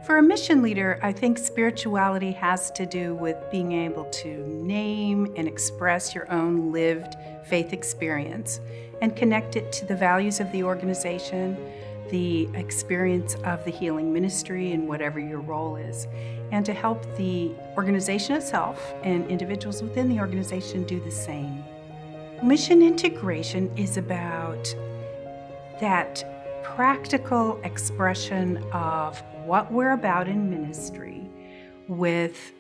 For a mission leader, I think spirituality has to do with being able to name and express your own lived faith experience and connect it to the values of the organization, the experience of the healing ministry, and whatever your role is, and to help the organization itself and individuals within the organization do the same. Mission integration is about that practical expression of what we're about in ministry with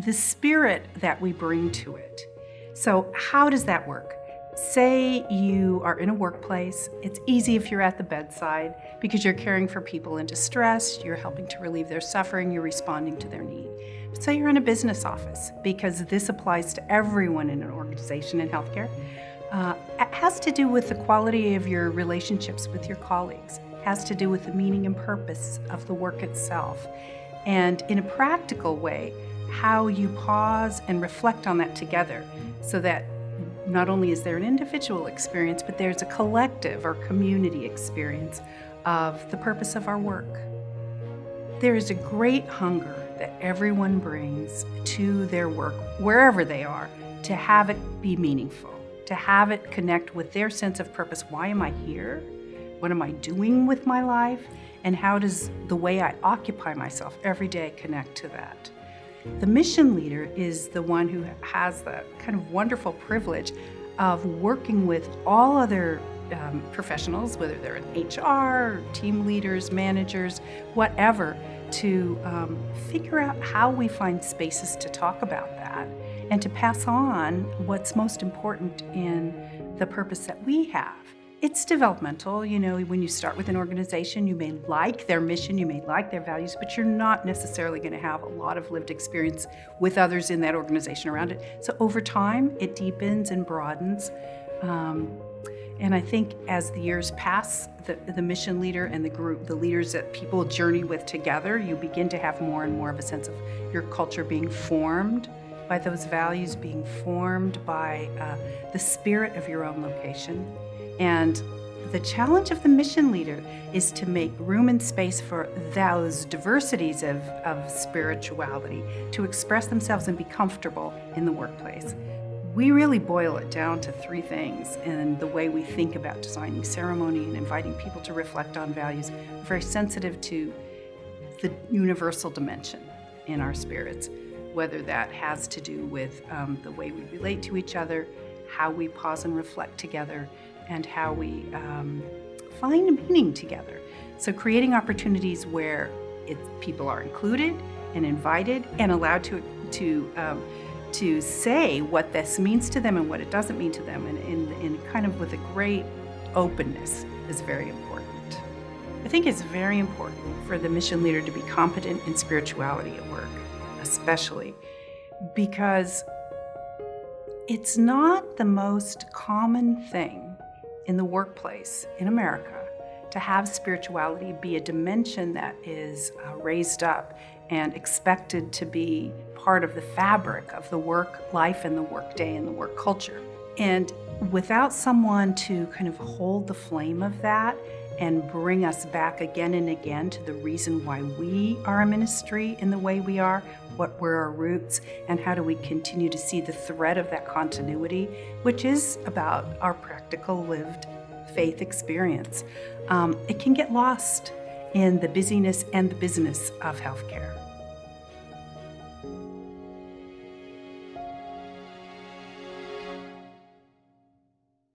the spirit that we bring to it. So how does that work? Say you are in a workplace. It's easy if you're at the bedside because you're caring for people in distress, you're helping to relieve their suffering, you're responding to their need. But say you're in a business office, because this applies to everyone in an organization in healthcare. It has to do with the quality of your relationships with your colleagues. It has to do with the meaning and purpose of the work itself. And in a practical way, how you pause and reflect on that together so that not only is there an individual experience, but there's a collective or community experience of the purpose of our work. There is a great hunger that everyone brings to their work, wherever they are, to have it be meaningful, to have it connect with their sense of purpose. Why am I here? What am I doing with my life? And how does the way I occupy myself every day connect to that? The mission leader is the one who has the kind of wonderful privilege of working with all other professionals, whether they're in HR, team leaders, managers, whatever, to figure out how we find spaces to talk about that and to pass on what's most important in the purpose that we have. It's developmental. You know, when you start with an organization, you may like their mission, you may like their values, but you're not necessarily going to have a lot of lived experience with others in that organization around it. So over time, it deepens and broadens. And I think as the years pass, the mission leader and the group, the leaders that people journey with together, you begin to have more and more of a sense of your culture being formed by those values, being formed by the spirit of your own location. And the challenge of the mission leader is to make room and space for those diversities of spirituality to express themselves and be comfortable in the workplace. We really boil it down to three things in the way we think about designing ceremony and inviting people to reflect on values. We're very sensitive to the universal dimension in our spirits, whether that has to do with the way we relate to each other, how we pause and reflect together, and how we find meaning together. So creating opportunities where people are included and invited and allowed to say what this means to them and what it doesn't mean to them, and in kind of with a great openness is very important. I think it's very important for the mission leader to be competent in spirituality at work, especially because it's not the most common thing in the workplace in America to have spirituality be a dimension that is raised up and expected to be part of the fabric of the work life and the work day and the work culture. And without someone to kind of hold the flame of that and bring us back again and again to the reason why we are a ministry in the way we are, what were our roots, and how do we continue to see the thread of that continuity, which is about our practical lived faith experience. It can get lost in the busyness and the business of healthcare.